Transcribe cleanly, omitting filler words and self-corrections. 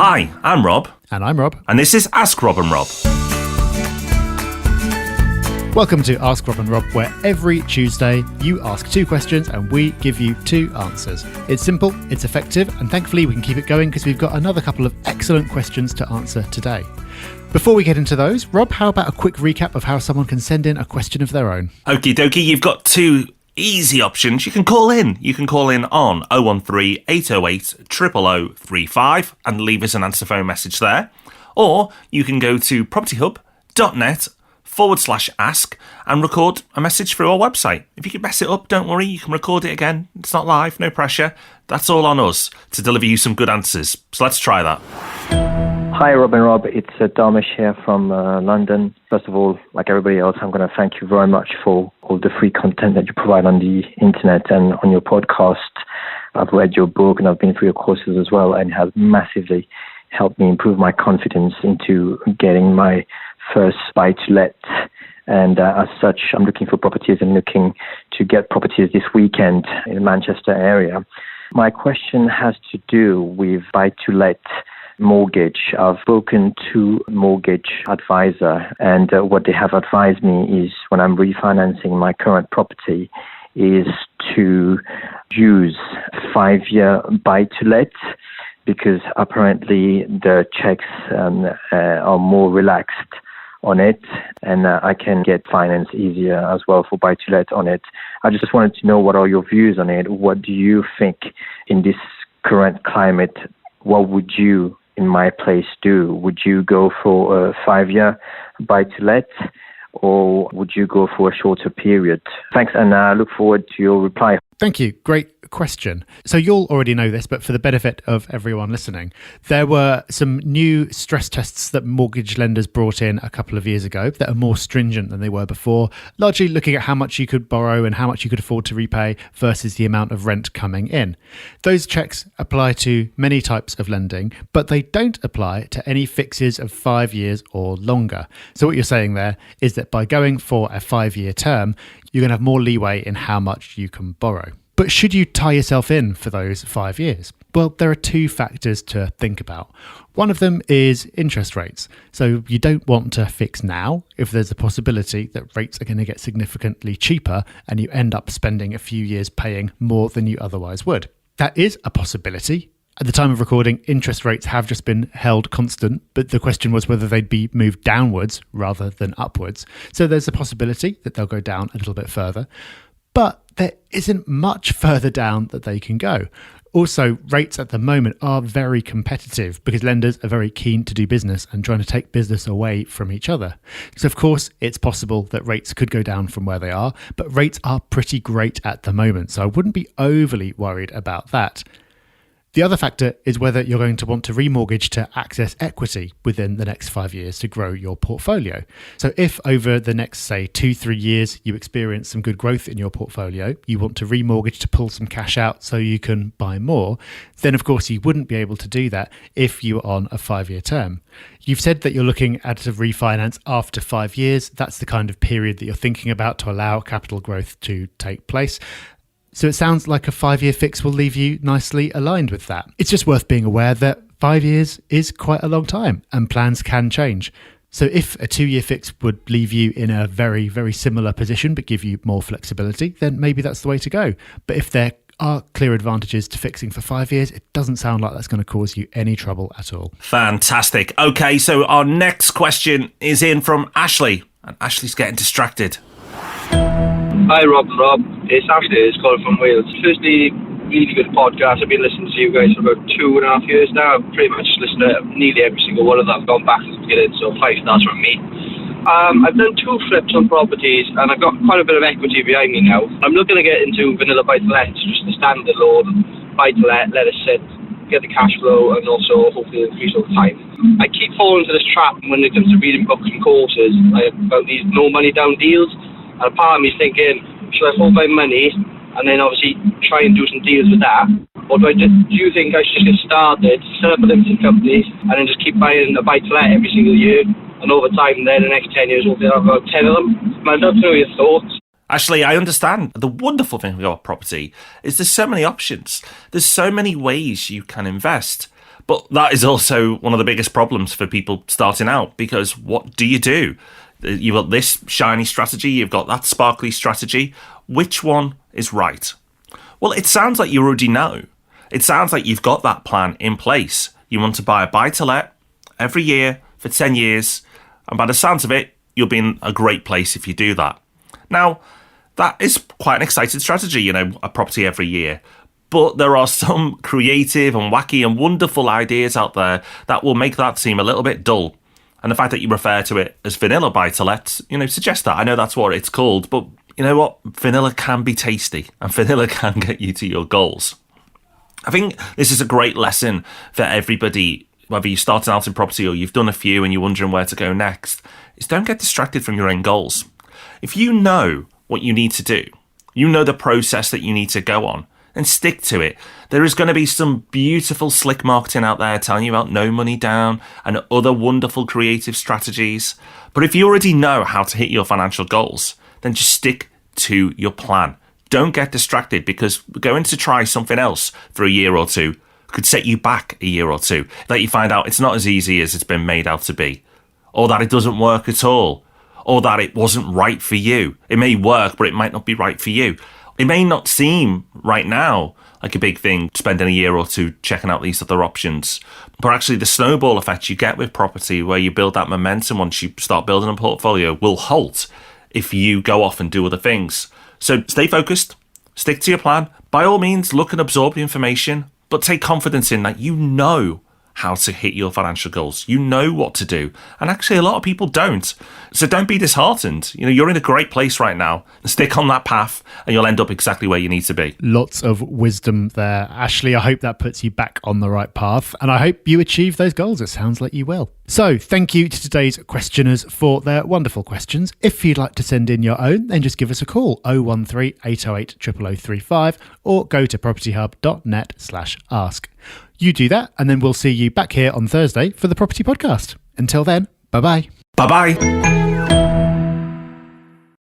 Hi, I'm Rob. And I'm Rob. And this is Ask Rob and Rob. Welcome to Ask Rob and Rob, where every Tuesday you ask 2 questions and we give you 2 answers. It's simple, it's effective, and thankfully we can keep it going because we've got another couple of excellent questions to answer today. Before we get into those, Rob, how about a quick recap of how someone can send in a question of their own? Okie dokie, you've got 2 easy options. You can call in. You can call in on 013 808 00035 and leave us an answer phone message there. Or you can go to propertyhub.net/ask and record a message through our website. If you can mess it up, don't worry, you can record it again. It's not live, no pressure. That's all on us to deliver you some good answers. So let's try that. Hi, Rob and Rob. It's Adamish here from London. First of all, like everybody else, I'm going to thank you very much for all the free content that you provide on the internet and on your podcast. I've read your book and I've been through your courses as well, and it has massively helped me improve my confidence into getting my first buy-to-let. And as such, I'm looking for properties and looking to get properties this weekend in the Manchester area. My question has to do with buy-to-let mortgage. I've spoken to a mortgage advisor, and what they have advised me is when I'm refinancing my current property is to use 5-year buy-to-let, because apparently the checks are more relaxed on it, and I can get finance easier as well for buy-to-let on it. I just wanted to know, what are your views on it? What do you think in this current climate? What would you, in my place, do? Would you go for a 5-year buy-to-let, or would you go for a shorter period? Thanks, and I look forward to your reply. Thank you. Great question. So you'll already know this, but for the benefit of everyone listening, there were some new stress tests that mortgage lenders brought in a couple of years ago that are more stringent than they were before, largely looking at how much you could borrow and how much you could afford to repay versus the amount of rent coming in. Those checks apply to many types of lending, but they don't apply to any fixes of 5 years or longer. So what you're saying there is that by going for a 5-year term, you're going to have more leeway in how much you can borrow. But should you tie yourself in for those 5 years? Well, there are 2 factors to think about. One of them is interest rates. So you don't want to fix now if there's a possibility that rates are going to get significantly cheaper and you end up spending a few years paying more than you otherwise would. That is a possibility. At the time of recording, interest rates have just been held constant, but the question was whether they'd be moved downwards rather than upwards. So there's a possibility that they'll go down a little bit further. But there isn't much further down that they can go. Also, rates at the moment are very competitive because lenders are very keen to do business and trying to take business away from each other. So, of course, it's possible that rates could go down from where they are, but rates are pretty great at the moment. So I wouldn't be overly worried about that. The other factor is whether you're going to want to remortgage to access equity within the next 5 years to grow your portfolio. So if over the next, say, 2-3 years, you experience some good growth in your portfolio, you want to remortgage to pull some cash out so you can buy more, then of course you wouldn't be able to do that if you were on a 5-year term. You've said that you're looking at a refinance after 5 years. That's the kind of period that you're thinking about to allow capital growth to take place. So it sounds like a 5-year fix will leave you nicely aligned with that. It's just worth being aware that 5 years is quite a long time and plans can change. So if a 2-year fix would leave you in a very, very similar position but give you more flexibility, then maybe that's the way to go. But if there are clear advantages to fixing for 5 years, it doesn't sound like that's going to cause you any trouble at all. Fantastic. Okay, so our next question is in from Ashley, and Ashley's getting distracted. Hi Rob and Rob, it's Ashley, it's calling from Wales. Firstly, really good podcast. I've been listening to you guys for about 2.5 years now. I've pretty much listened to nearly every single one of them. I've gone back to the beginning, so 5 stars from me. I've done 2 flips on properties and I've got quite a bit of equity behind me now. I'm looking to get into vanilla buy-to-let, just the standard loan, buy-to-let, let it sit, get the cash flow and also hopefully increase over time. I keep falling into this trap when it comes to reading books and courses about these no money down deals. And a part of me is thinking, should I hold my money and then obviously try and do some deals with that? Or do you think I should just get started, set up a limited company, and then just keep buying a buy-to-let every single year? And over time, then the next 10 years, hopefully I'll have about 10 of them. I'd love to know your thoughts. Ashley, I understand. The wonderful thing about property is there's so many options. There's so many ways you can invest. But that is also one of the biggest problems for people starting out, because what do? You've got this shiny strategy, you've got that sparkly strategy. Which one is right? Well, it sounds like you already know. It sounds like you've got that plan in place. You want to buy a buy-to-let every year for 10 years, and by the sounds of it, you'll be in a great place if you do that. Now, that is quite an exciting strategy, a property every year. But there are some creative and wacky and wonderful ideas out there that will make that seem a little bit dull. And the fact that you refer to it as vanilla buy-to-let, suggests that. I know that's what it's called, but you know what? Vanilla can be tasty, and vanilla can get you to your goals. I think this is a great lesson for everybody, whether you're starting out in property or you've done a few and you're wondering where to go next, is don't get distracted from your own goals. If you know what you need to do, you know the process that you need to go on, and stick to it. There is going to be some beautiful slick marketing out there telling you about no money down and other wonderful creative strategies. But if you already know how to hit your financial goals, then just stick to your plan. Don't get distracted, because going to try something else for a year or two could set you back a year or two. That you find out it's not as easy as it's been made out to be, or that it doesn't work at all, or that it wasn't right for you. It may work, but it might not be right for you. It may not seem right now like a big thing, spending a year or two checking out these other options. But actually the snowball effect you get with property, where you build that momentum once you start building a portfolio, will halt if you go off and do other things. So stay focused, stick to your plan. By all means, look and absorb the information, but take confidence in that you know how to hit your financial goals. You know what to do. And actually, a lot of people don't. So don't be disheartened. You're in a great place right now. Stick on that path and you'll end up exactly where you need to be. Lots of wisdom there. Ashley, I hope that puts you back on the right path, and I hope you achieve those goals. It sounds like you will. So thank you to today's questioners for their wonderful questions. If you'd like to send in your own, then just give us a call, 013 808 0035, or go to propertyhub.net/ask. You do that, and then we'll see you back here on Thursday for the Property Podcast. Until then, bye-bye. Bye-bye.